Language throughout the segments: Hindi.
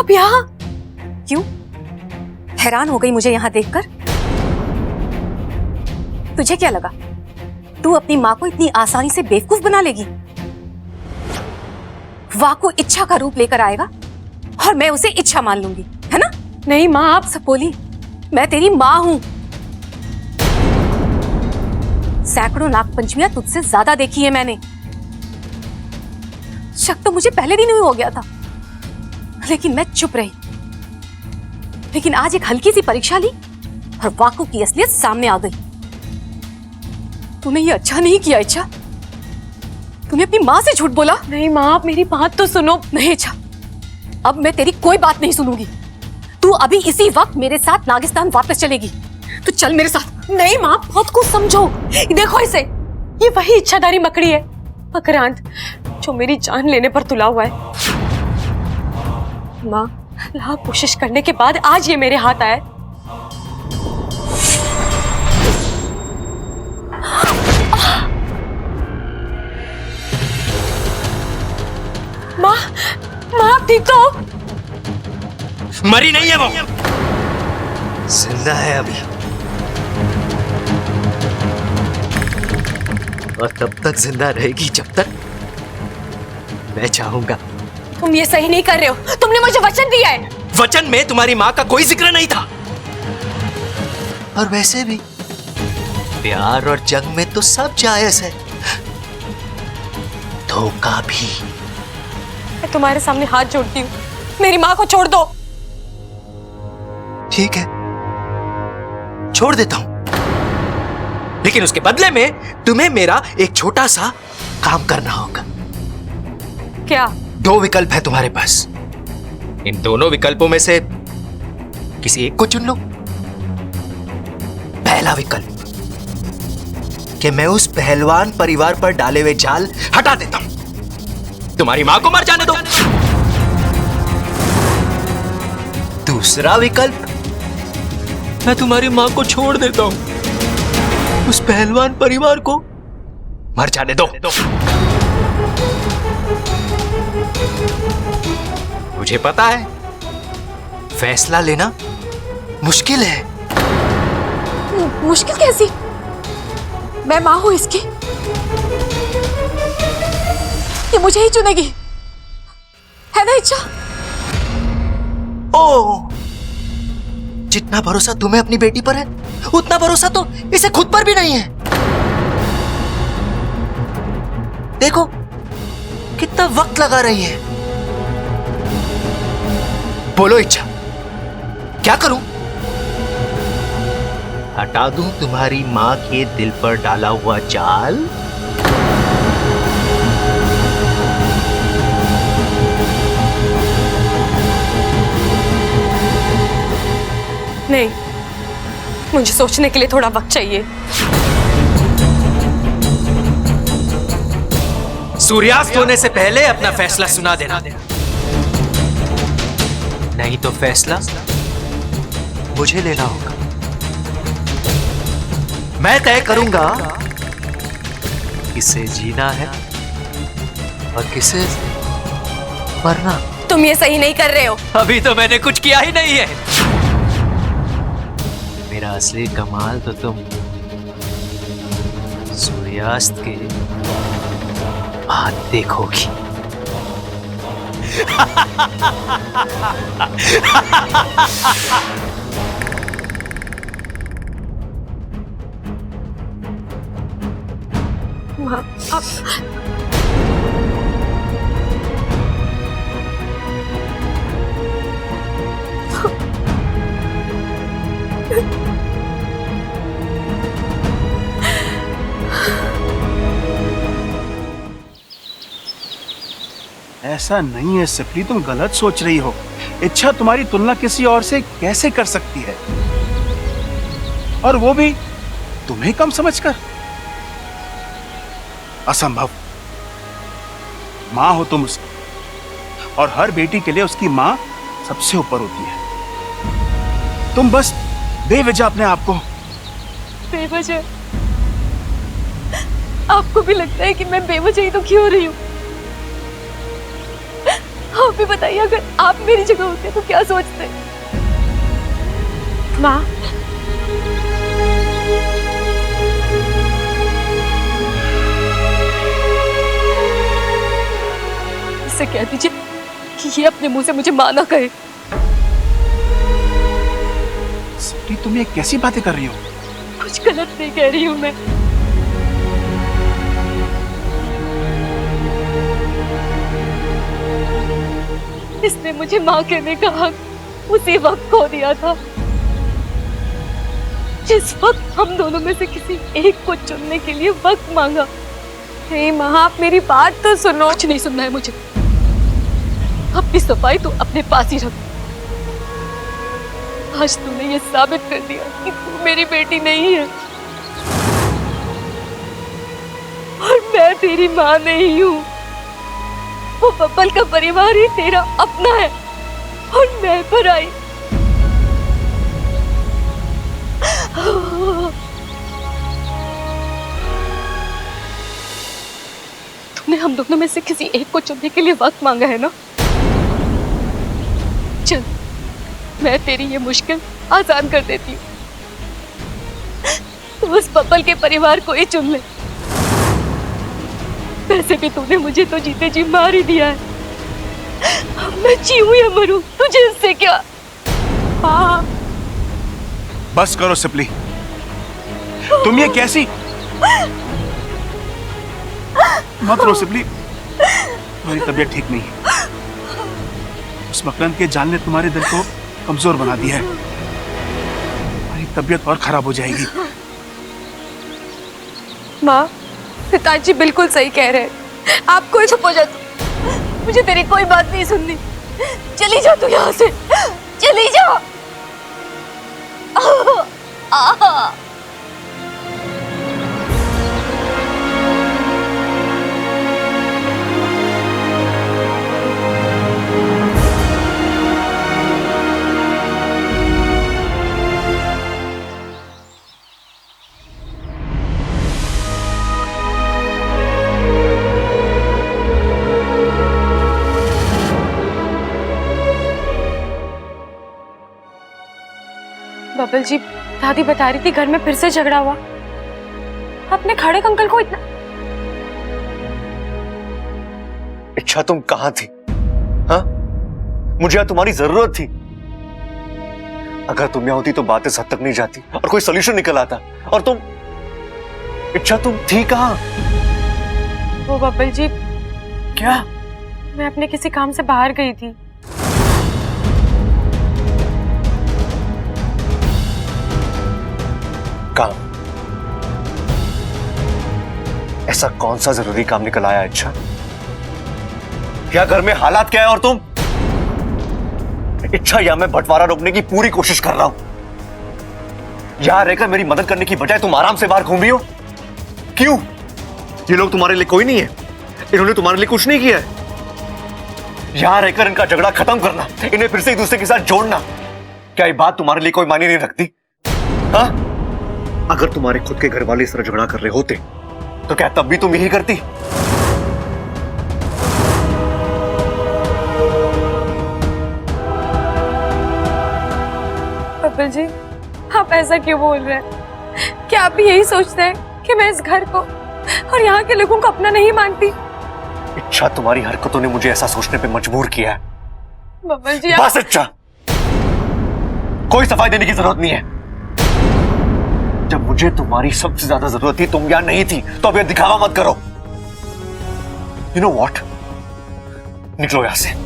आप यहाँ क्यों? हैरान हो गई मुझे यहाँ देखकर। तुझे क्या लगा तू अपनी माँ को इतनी आसानी से बेवकूफ बना लेगी? वाको इच्छा का रूप लेकर आएगा और मैं उसे इच्छा मान लूंगी, है ना? नहीं माँ, आप सपोली, मैं तेरी माँ हूं। सैकड़ों नागपंचमियां तुझसे ज्यादा देखी है मैंने। शक तो मुझे पहले दिन ही हो गया था, लेकिन मैं चुप रही। लेकिन आज एक हल्की सी परीक्षा ली और वाको की असलियत सामने आ गई। तूने ये अच्छा नहीं किया इच्छा। तूने अपनी माँ से झूठ बोला। नहीं माँ, आप मेरी बात तो सुनो। नहीं इच्छा, अब मैं तेरी कोई बात नहीं सुनूंगी। तू अभी इसी वक्त मेरे साथ नागिस्तान वापस चलेगी। तू चल मेरे साथ। नहीं माँ, बहुत कुछ समझो। देखो इसे, ये वही इच्छाधारी मकड़ी है, मकरांत, जो मेरी जान लेने पर तुला हुआ है। माँ, लाख कोशिश करने के बाद आज ये मेरे हाथ आया। माँ, माँ आप ठीक तो हो? मरी नहीं है वो, जिंदा है अभी, और तब तक जिंदा रहेगी जब तक मैं चाहूंगा। तुम ये सही नहीं कर रहे हो। तुमने मुझे वचन दिया है। वचन में तुम्हारी माँ का कोई जिक्र नहीं था। और वैसे भी प्यार और जंग में तो सब जायज है, धोखा भी। मैं तुम्हारे सामने हाथ जोड़ती हूँ, मेरी माँ को छोड़ दो। ठीक है, छोड़ देता हूं, लेकिन उसके बदले में तुम्हें मेरा एक छोटा सा काम करना होगा। क्या? 2 विकल्प है तुम्हारे पास। इन दोनों विकल्पों में से किसी एक को चुन लो। पहला विकल्प कि मैं उस पहलवान परिवार पर डाले हुए जाल हटा देता हूं, तुम्हारी मां को मर जाने दो। दूसरा विकल्प, मैं तुम्हारी मां को छोड़ देता हूं, उस पहलवान परिवार को मर जाने दो। मुझे पता है फैसला लेना मुश्किल है। मुश्किल कैसी? मैं मां हूं इसकी, ये मुझे ही चुनेगी, है ना इच्छा? ओ, जितना भरोसा तुम्हें अपनी बेटी पर है, उतना भरोसा तो इसे खुद पर भी नहीं है। देखो कितना वक्त लगा रही है। बोलो इच्छा, क्या करूं? हटा दूं तुम्हारी मां के दिल पर डाला हुआ जाल? नहीं, मुझे सोचने के लिए थोड़ा वक्त चाहिए। सूर्यास्त होने से पहले अपना फैसला सुना देना, नहीं तो फैसला मुझे लेना होगा। मैं तय करूंगा किसे जीना है और किसे मरना। तुम ये सही नहीं कर रहे हो। अभी तो मैंने कुछ किया ही नहीं है। मेरा असली कमाल तो तुम सूर्यास्त के बाद देखोगी। माँ, ऐसा नहीं है सिपली, तुम गलत सोच रही हो। इच्छा तुम्हारी तुलना किसी और से कैसे कर सकती है, और वो भी तुम्हें कम समझकर? असंभव। मां हो तुम उसकी, और हर बेटी के लिए उसकी मां सबसे ऊपर होती है। तुम बस बेवजह अपने आप को। बेवजह? आपको भी लगता है कि मैं बेवजह ही तो क्यों रही हूं? आप भी बताइए, अगर आप मेरी जगह होते तो क्या सोचते? माँ, इससे कह दीजिए कि ये अपने मुंह से मुझे माँ ना कहे। सपली, तुम ये कैसी बातें कर रही हो? कुछ गलत नहीं कह रही हूँ मैं। इसने मुझे माँ कहने का हक उसी वक्त खो दिया था जिस वक्त हम दोनों में से किसी एक को चुनने के लिए वक्त मांगा। हे माँ, आप मेरी बात तो सुनो। कुछ नहीं सुनना है मुझे। अपनी सफाई तो अपने पास ही रख। आज तूने ये साबित कर दिया कि तू मेरी बेटी नहीं है और मैं तेरी माँ नहीं हूँ। वो बब्बल का परिवार ही तेरा अपना है और मैं पराई। तूने हम दोनों में से किसी एक को चुनने के लिए वक्त मांगा है ना? चल, मैं तेरी ये मुश्किल आसान कर देती हूँ। तू उस बब्बल के परिवार को ही चुन ले। वैसे भी तूने मुझे तो जीते जी मार ही दिया है। अब मैं जीऊं या मरूं, तुझे इससे क्या? हाँ। बस करो सिपली, तुम ये कैसी? मत रो सिपली, तुम्हारी तबीयत ठीक नहीं है। उस मकरंद के जाल ने तुम्हारे दिल को कमजोर बना दिया है। तुम्हारी तबीयत और खराब हो जाएगी। माँ, पिताजी बिल्कुल सही कह रहे हैं। आप कोई चुप हो जा तू। मुझे तेरी कोई बात नहीं सुननी। चली जा तू यहाँ से, चली जा। बबल जी, दादी बता रही थी घर में फिर से झगड़ा हुआ। अपने खड़े अंकल को इतना। इच्छा, तुम कहां थी? हाँ, मुझे यहाँ तुम्हारी जरूरत थी। अगर तुम यहाँ होती तो बातें इस हद तक नहीं जाती और कोई सोल्यूशन निकल आता। और तुम, इच्छा, तुम थी कहां? वो बबल जी, क्या? मैं अपने किसी काम से बाहर गई थी। काम? ऐसा कौन सा जरूरी काम निकल आया? अच्छा, क्या घर में हालात क्या है और तुम? इच्छा, या मैं बंटवारा रोकने की पूरी कोशिश कर रहा हूं। यहां रहकर मेरी मदद करने की बजाय तुम आराम से बाहर घूम रही हो। क्यों? ये लोग तुम्हारे लिए कोई नहीं है? इन्होंने तुम्हारे लिए कुछ नहीं किया है? यहां रहकर इनका झगड़ा खत्म करना, इन्हें फिर से एक दूसरे के साथ जोड़ना, क्या ये बात तुम्हारे लिए कोई मायने नहीं रखती? हाँ? अगर तुम्हारे खुद के घर वाले इस तरह झगड़ा कर रहे होते तो क्या तब भी तुम यही करती? बबल जी, आप ऐसा क्यों बोल रहे हैं? क्या आप भी यही सोचते हैं कि मैं इस घर को और यहाँ के लोगों को अपना नहीं मानती? इच्छा, तुम्हारी हरकतों ने मुझे ऐसा सोचने पे मजबूर किया है। बबल जी, बस इच्छा, कोई सफाई देने की जरूरत नहीं है। जब मुझे तुम्हारी सबसे ज्यादा जरूरत थी तुम यहाँ नहीं थी, तो अब ये दिखावा मत करो। यू नो व्हाट, निकलो यहां से।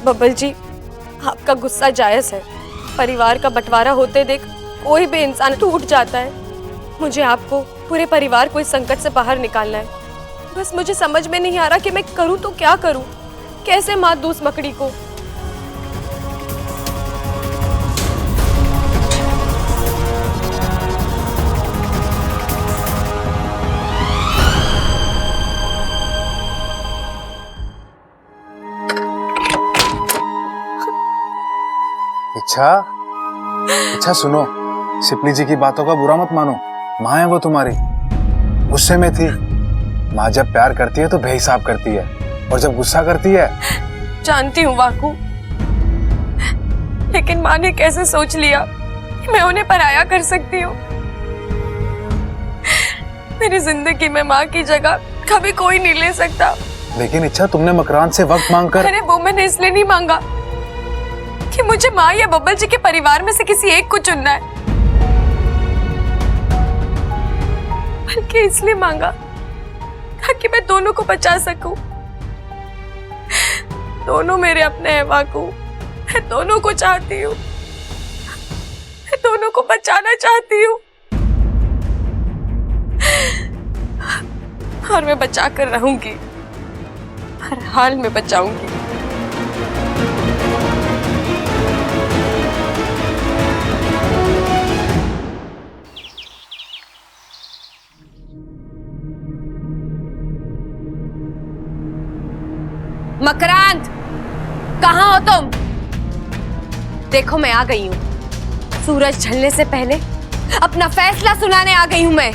बबल जी, आपका गुस्सा जायज है। परिवार का बंटवारा होते देख कोई भी इंसान टूट जाता है। मुझे आपको, पूरे परिवार को इस संकट से बाहर निकालना है। बस मुझे समझ में नहीं आ रहा कि मैं करूं तो क्या करूं। कैसे मार दूं उस मकड़ी को? इच्छा सुनो, शिपली जी की बातों का बुरा मत मानो। माँ है वो तुम्हारी, गुस्से में थी। माँ जब प्यार करती है तो बेहिसाब करती है, और जब गुस्सा करती है। जानती हूँ वाकू, लेकिन माँ ने कैसे सोच लिया कि मैं उन्हें पराया कर सकती हूँ? मेरी जिंदगी में माँ की जगह कभी कोई नहीं ले सकता। लेकिन इच्छा, तुमने मकरान से वक्त मांगकर। अरे वो मैंने इसलिए नहीं मांगा कि मुझे माँ या बब्बल जी के परिवार में से किसी एक को चुनना है, बल्कि इसलिए मांगा ताकि मैं दोनों को बचा सकूं। दोनों मेरे अपने हैं वाकू, मैं दोनों को चाहती हूँ, मैं दोनों को बचाना चाहती हूँ, और मैं बचा कर रहूंगी, हर हाल में बचाऊंगी। मकरांत, कहाँ हो तुम? देखो मैं आ गई हूँ। सूरज ढलने से पहले अपना फैसला सुनाने आ गई हूँ मैं।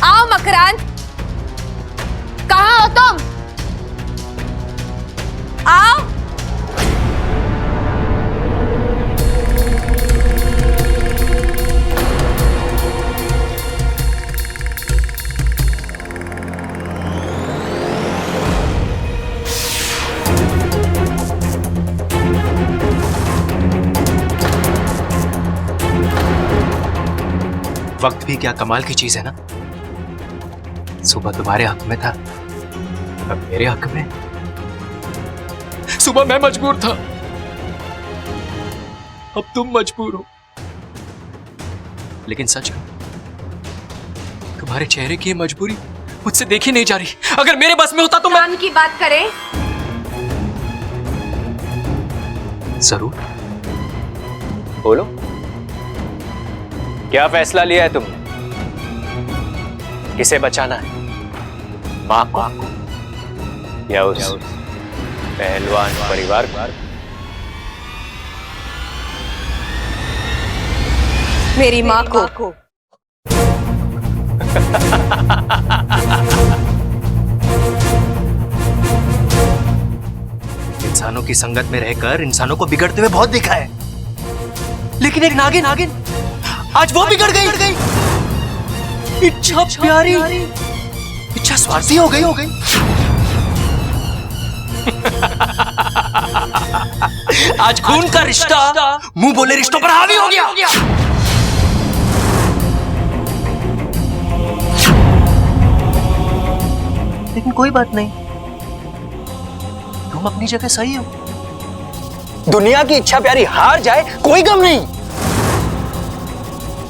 आओ मकरांत, कहाँ हो तुम? आओ। वक्त भी क्या कमाल की चीज है ना। सुबह तुम्हारे हक में था, अब मेरे हक में। सुबह मैं मजबूर था, अब तुम मजबूर हो। लेकिन सच कहूं, तुम्हारे चेहरे की ये मजबूरी मुझसे देखी नहीं जा रही। अगर मेरे बस में होता तो मैं। कान की बात करें? जरूर बोलो, क्या फैसला लिया है तुमने? किसे बचाना है, माँ को या उस पहलवान परिवार को? मेरी माँ को। इंसानों की संगत में रहकर इंसानों को बिगड़ते हुए बहुत देखा है, लेकिन एक नागिन आज वो बिगड़ गई। इच्छा प्यारी, इच्छा स्वार्थी हो गई। आज खून का रिश्ता मुंह बोले रिश्तों पर हावी हो गया। लेकिन कोई बात नहीं, तुम अपनी जगह सही हो। दुनिया की इच्छा प्यारी हार जाए कोई गम नहीं,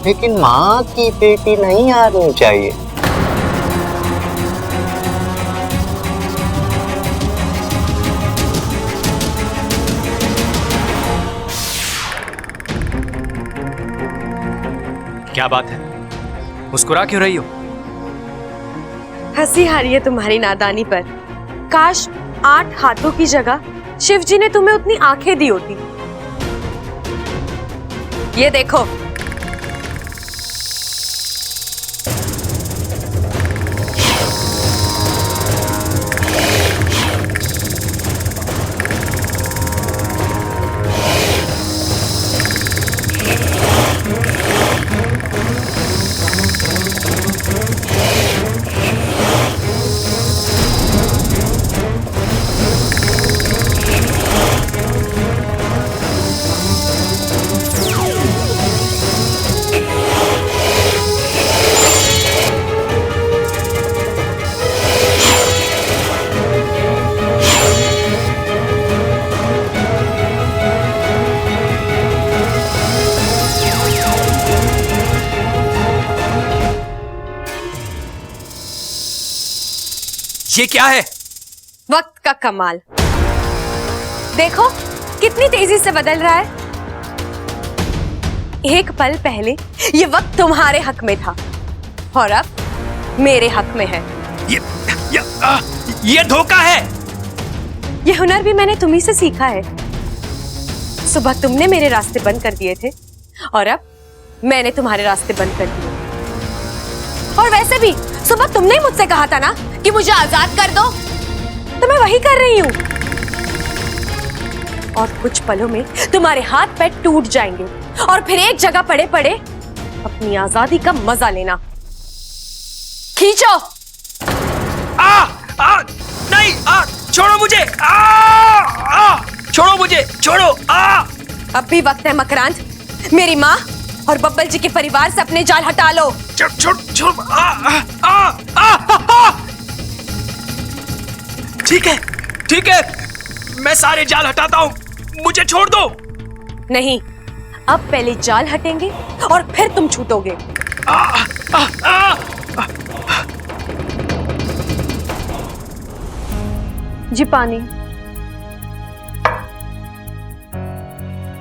लेकिन माँ की बेटी नहीं हारनी चाहिए। क्या बात है, मुस्कुरा क्यों रही हो? हंसी आ रही है तुम्हारी नादानी पर। काश 8 हाथों की जगह शिव जी ने तुम्हें उतनी आंखें दी होती। ये देखो, ये क्या है? वक्त का कमाल। देखो कितनी तेजी से बदल रहा है। एक पल पहले ये वक्त तुम्हारे हक में था और अब मेरे हक में है। ये धोखा है। ये हुनर भी मैंने तुम्ही से सीखा है। सुबह तुमने मेरे रास्ते बंद कर दिए थे और अब मैंने तुम्हारे रास्ते बंद कर दिए। और वैसे भी सुबह तुमने ही मुझसे कहा था ना कि मुझे आजाद कर दो, तो मैं वही कर रही हूं। और कुछ पलों में तुम्हारे हाथ पैर टूट जाएंगे और फिर एक जगह पड़े पड़े अपनी आजादी का मजा लेना। खींचो। नहीं, छोड़ो मुझे। छोड़ो मुझे, छोड़ो। अब भी वक्त है मकरांत, मेरी माँ और बब्बल जी के परिवार से अपने जाल हटा लो। छोड़। ठीक है, मैं सारे जाल हटाता हूँ, मुझे छोड़ दो। नहीं, अब पहले जाल हटेंगे और फिर तुम छूटोगे। जी पानी।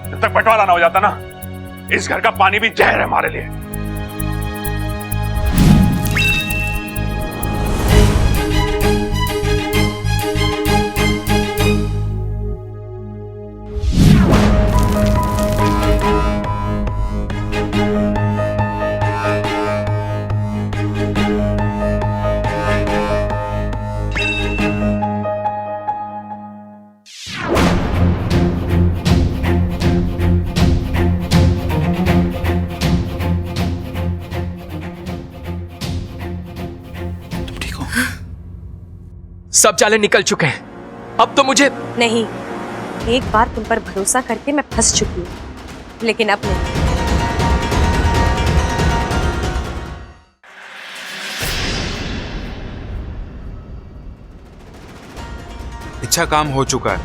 जब तक बंटवारा ना हो जाता ना, इस घर का पानी भी जहर है हमारे लिए। सब जाले निकल चुके हैं, अब तो मुझे नहीं, एक बार तुम पर भरोसा करके मैं फंस चुकी हूँ, लेकिन अब नहीं। इच्छा काम हो चुका है,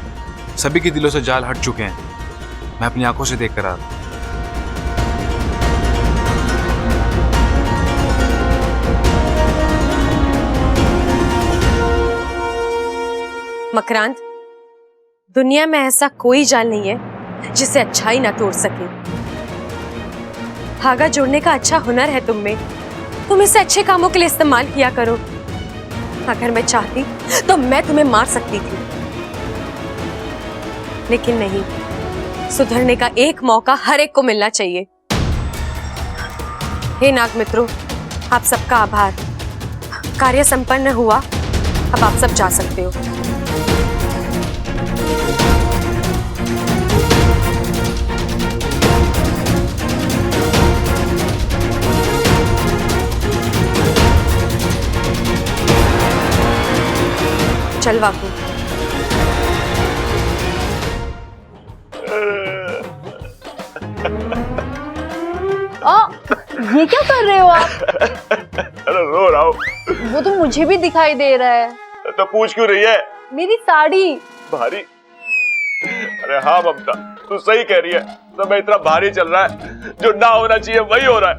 सभी के दिलों से जाल हट चुके हैं। मैं अपनी आंखों से देख कर आ रहा हूं। मकरांत, दुनिया में ऐसा कोई जाल नहीं है जिसे अच्छाई ना तोड़ सके। धागा जोड़ने का अच्छा हुनर है तुम में, तुम इसे अच्छे कामों के लिए इस्तेमाल किया करो। अगर मैं चाहती तो मैं तुम्हें मार सकती थी, लेकिन नहीं। सुधरने का एक मौका हर एक को मिलना चाहिए। हे नाग मित्रों, आप सबका आभार। कार्य संपन्न हुआ, अब आप सब जा सकते हो। चल वाकू। ये क्या कर रहे हो आप? अरे रो रहा हूँ। वो तो मुझे भी दिखाई दे रहा है। तो पूछ क्यों रही है? मेरी साड़ी भारी? अरे हाँ ममता, तू सही कह रही है। समय इतना भारी चल रहा है, जो ना होना चाहिए वही हो रहा है।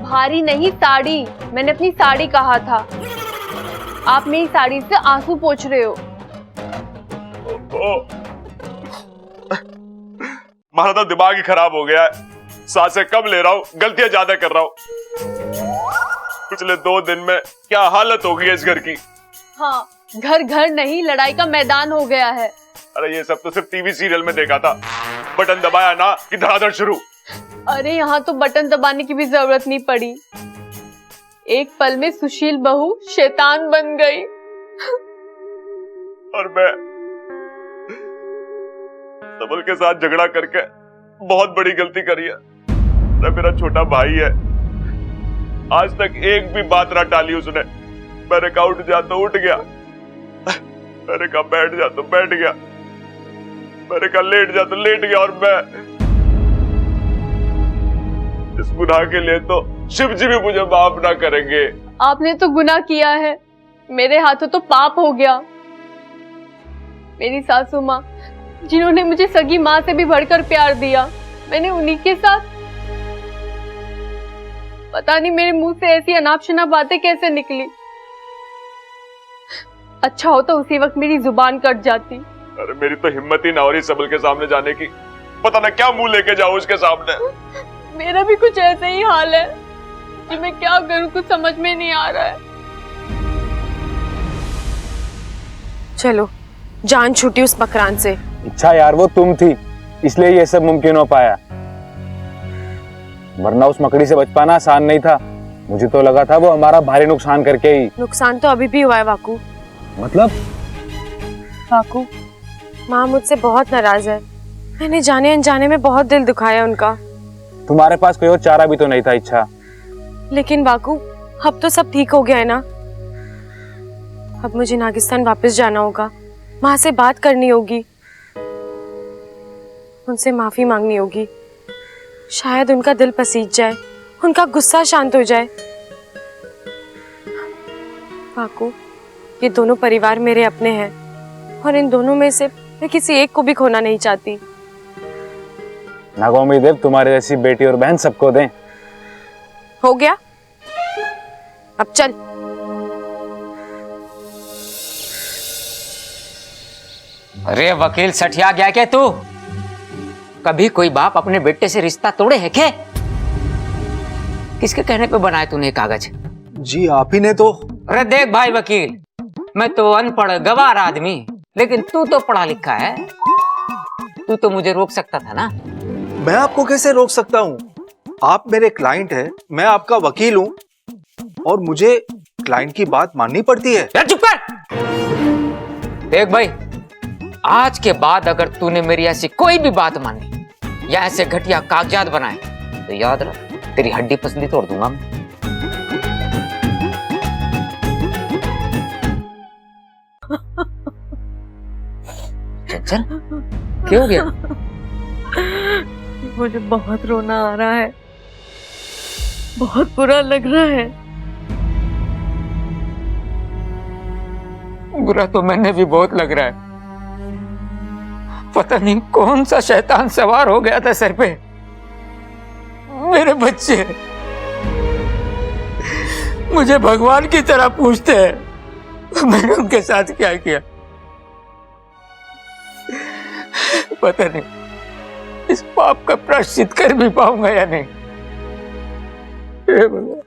भारी नहीं, साड़ी। मैंने अपनी साड़ी कहा था। आप मेरी साड़ी से आंसू पोंछ रहे हो। हमारा तो दिमाग ही खराब हो गया है। सांसें कम ले रहा हूँ, गलतियां ज्यादा कर रहा हूँ। पिछले 2 दिन में क्या हालत हो गई है इस घर की। हाँ, घर घर नहीं, लड़ाई का मैदान हो गया है। अरे ये सब तो सिर्फ टीवी सीरियल में देखा था। बटन दबाया ना कि धड़ाधड़ शुरू। अरे यहाँ तो बटन दबाने की भी जरूरत नहीं पड़ी। एक पल में सुशील बहू शैतान बन गई। और मैं सबल के साथ झगड़ा करके बहुत बड़ी गलती करी है। मेरा छोटा भाई है, आज तक एक भी बात ना टाली उसने। मैंने कहा उठ जा तो उठ गया, मैंने कहा बैठ जा तो बैठ गया, मैंने कहा लेट जा तो लेट गया। और मैं इस गुनाह के लिए तो शिव जी भी मुझे माफ ना करेंगे। आपने तो गुनाह किया है, मेरे हाथों तो पाप हो गया। मेरी सासू माँ, जिन्होंने मुझे सगी माँ से भी बढ़कर प्यार दिया, मैंने उन्हीं के साथ। पता नहीं मेरे मुंह से ऐसी अनाप शनाप बातें कैसे निकली। अच्छा होता उसी वक्त मेरी जुबान कट जाती, अरे मेरी तो हिम्मत ही ना हो रही सबल के सामने जाने की। पता ना क्या मुंह लेके जाऊं उसके सामने। मेरा भी कुछ ऐसा ही हाल है कि मैं क्या करूं, कुछ समझ में नहीं आ रहा है। चलो, जान छूटी उस मकरान से। इच्छा यार वो तुम थी, इसलिए ये सब मुमकिन हो पाया, वरना उस मकड़ी से बच पाना आसान नहीं था। मुझे तो लगा था वो हमारा भारी नुकसान करके ही। नुकसान तो अभी भी हुआ है वाकू। मतलब? वाकू, माँ मुझसे बहुत नाराज है। मैंने जाने अनजाने में बहुत दिल दुखाया उनका। तुम्हारे पास कोई और चारा भी तो नहीं था इच्छा। लेकिन वाकू, अब तो सब ठीक हो गया है ना। अब मुझे नागिस्तान वापस जाना होगा, माँ से बात करनी होगी, उनसे माफी मांगनी होगी। शायद उनका दिल पसीज जाए, उनका गुस्सा शांत हो जाए। वाकू, ये दोनों परिवार मेरे अपने हैं और इन दोनों में से मैं किसी एक को भी खोना नहीं चाहती। नागोमी देव तुम्हारे जैसी बेटी और बहन सबको दें। हो गया, अब चल। अरे वकील सठिया गया क्या तू? कभी कोई बाप अपने बेटे से रिश्ता तोड़े है क्या? किसके कहने पे बनाया तूने ये कागज? जी आप ही ने तो। अरे देख भाई वकील, मैं तो अनपढ़ गवार आदमी, लेकिन तू तो पढ़ा लिखा है। तू तो मुझे रोक सकता था ना। मैं आपको कैसे रोक सकता हूँ? आप मेरे क्लाइंट हैं, मैं आपका वकील हूँ और मुझे क्लाइंट की बात माननी पड़ती है। यार चुप कर। देख भाई, आज के बाद अगर तूने मेरी ऐसी कोई भी बात मानी या ऐसे घटिया कागजात बनाए तो याद रख, तेरी हड्डी पसली तोड़ दूंगा मैं। चल, क्या हो गया? मुझे बहुत रोना आ रहा है, बहुत बुरा लग रहा है। बुरा तो मैंने भी बहुत लग रहा है। पता नहीं कौन सा शैतान सवार हो गया था सर पे। मेरे बच्चे मुझे भगवान की तरह पूछते हैं, मैंने उनके साथ क्या किया पता नहीं। इस पाप का प्रायश्चित कर भी पाऊंगा या नहीं। हे भगवान।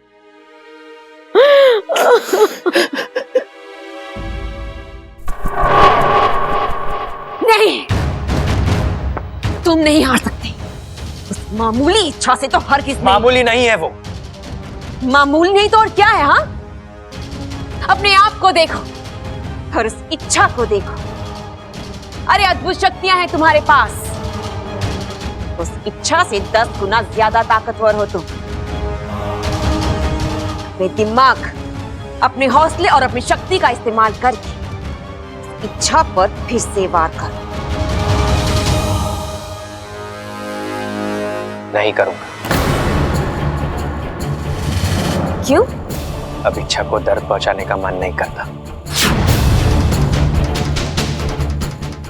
नहीं, तुम नहीं हार सकते। उस मामूली इच्छा से तो हर किस मामूली नहीं है वो। मामूली नहीं तो और क्या है? हाँ, अपने आप को देखो और उस इच्छा को देखो। अरे अद्भुत शक्तियां हैं तुम्हारे पास। उस इच्छा से 10 गुना ज्यादा ताकतवर हो तुम। अपने दिमाग, अपने हौसले और अपनी शक्ति का इस्तेमाल करके इच्छा पर फिर से वार करो। नहीं करूंगा। क्यों? अब इच्छा को दर्द पहुंचाने का मन नहीं करता।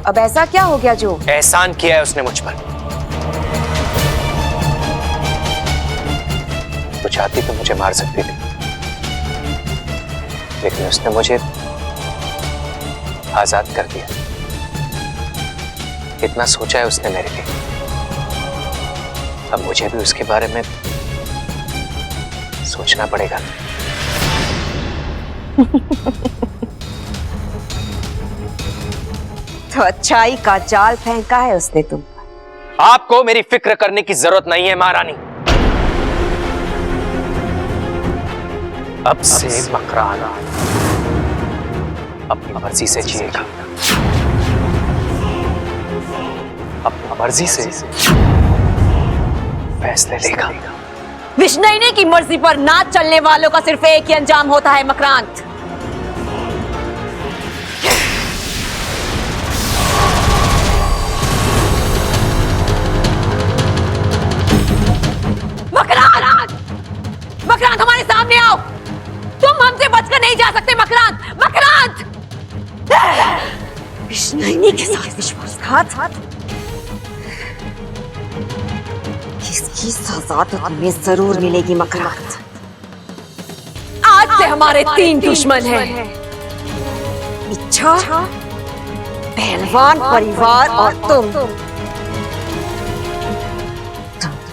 अब ऐसा क्या हो गया जो? एहसान किया है उसने मुझ पर। वो चाहती तो मुझे मार सकती थी, लेकिन उसने मुझे आजाद कर दिया। इतना सोचा है उसने मेरे लिए। अब मुझे भी उसके बारे में सोचना पड़ेगा। तो अच्छाई का जाल फेंका है उसने तुम पर। आपको मेरी फिक्र करने की जरूरत नहीं है महारानी। अब से मकरान अपनी मर्जी से जिएगा, अपनी मर्जी से फैसले लेगा। विष्णुनी की मर्जी पर ना चलने वालों का सिर्फ एक ही अंजाम होता है मकरांत। मकरांत! मकरांत हमारे सामने आओ। तुम हमसे बचकर नहीं जा सकते मकरांत। मकरांत! विष्णुनी के साथ विश्वासघात, इसकी सजा तो तुम्हें जरूर मिलेगी मकरांत। आज से हमारे 3 दुश्मन हैं। इच्छा, पहलवान परिवार और तुम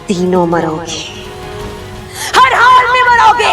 तीनों मरोगे, हर हाल में मरोगे।